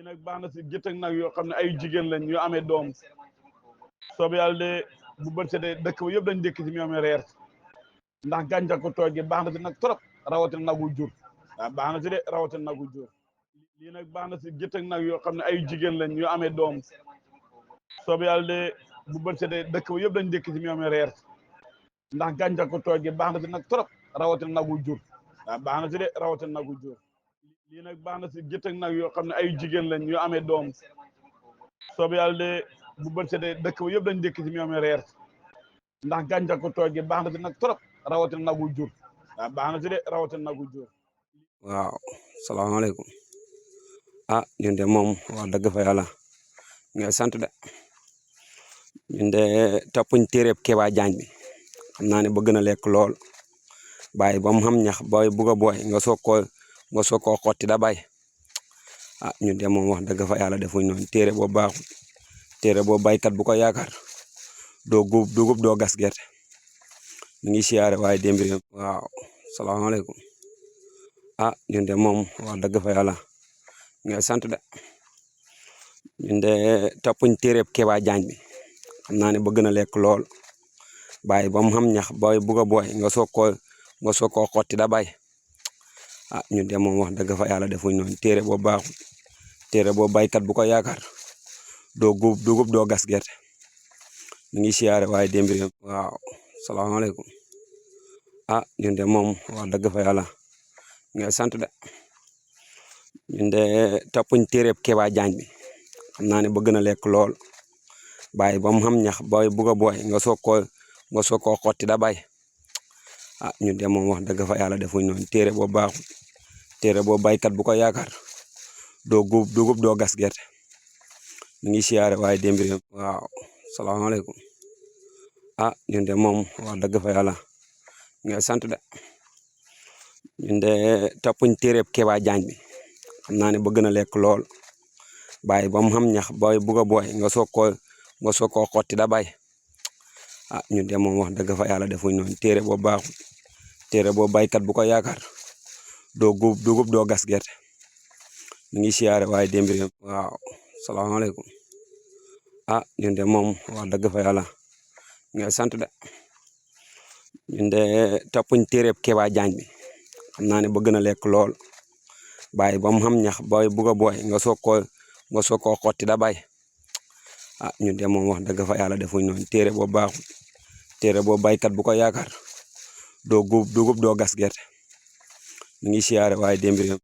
nag baax na si gétt ak nag yoo xam ne ay jigéen lañ yu amee doom soobu yàlla de bu bët setee dëkk ba yëpp dañ dékk ci ñoom reer ndax gàncax ko toog gi baax na si nag trop rawatina nagu jur waaw baax na si de rawatina nagu jur lii nag baax na si gétt ak nag yoo xam ne ay jigéen lañ yu amee doom soobu yàlla de bu bët setee dëkk ba yëpp dañ dékk ci ñoom reer ndax gàncax ko toog gi baax na si nag trop rawatina nagu jur waaw baax na si de rawatina nagu jur lii nag baax na si gétt ak nag yoo xam ne ay jigéen lañ yu amee doom soobu yàlla de bu bët setee dëkk ba yëpp dañ dékk ci ñoom reer ndax gàncax ko toog gi baax na si nag trop rawatina nagu jur waaw baax na si de rawatina nagu jur. waaw salaamaaleykum ñun de moom wax dëgg fa yàlla ngay sant de ñun de toppuñ téeréb Kéba Jaañ bi xam naa ne bëgg na lekk lool bàyyi ba mu xam ñax booy bugg a booy nga soog koo xotti da bàyyi ñun de moom wax dëgg fa yàlla defuñ noonu téere boo baaxul téere boo baykat bu ko yaakaar doo góob dugub doo gas gerte ñu ngi siyaare waaye démb waaw salaamaaleykum ñun de moom wax dëgg fa yàlla ngay sant de ñun de toppuñ téeréb Kéba Jaañ bi xam naa ne bëgg na lekk lool bàyyi ba mu xam ñax booy bugg a booy nga soog koo xotti da bàyyi ñun de moom wax dëgg fa yàlla defuñ noonu téere boo baaxul téere boo baykat bu ko yaakaar doo góob dugub doo gas gerte ñu ngi siyaare waaye démb waaw salaamaaleykum ñun de moom wax dëgg fa yàlla ngay sant de ñun de toppuñ téeréb Kéba Jaañ bi xam naa ne bëgg na lekk lool bàyyi ba mu xam ñax booy bugg a booy nga soog koo xotti da bàyyi ñun de moom wax dëgg fa yàlla defuñ noonu téere boo baaxul téere boo baykat bu ko yaakaar doo góob dugub doo gas gerte ñu ngi siyaare waaye démb waaw salaamaaleykum ñun de moom wax dëgg fa yàlla ngay sant de ñun de toppuñ téeréb Kéba Jaañ bi xam naa ne bëgg na lekk lool bàyyi ba mu xam ñax booy bugg a booy nga soog koo xotti da bàyyi ñun de moom wax dëgg fa yàlla defuñ noonu téere boo baaxul téere boo baykat bu ko yaakaar doo góob dugub doo gas gerte ñu ngi siyaare waaye démb waaw salaamaaleykum ñun de moom wax dëgg fa yàlla ngay sant de ñun de toppuñ téeréb Kéba Jaañ bi xam naa ne bëgg na lekk lool bàyyi ba mu xam ñax booy bugg a booy nga soog koo xotti da bàyyi ñun de moom wax dëgg fa yàlla defuñ noonu téere boo baaxul téere boo baykat bu ko yaakaar doo góob dugub doo gas gerte ñu ngi siyaare waaye démb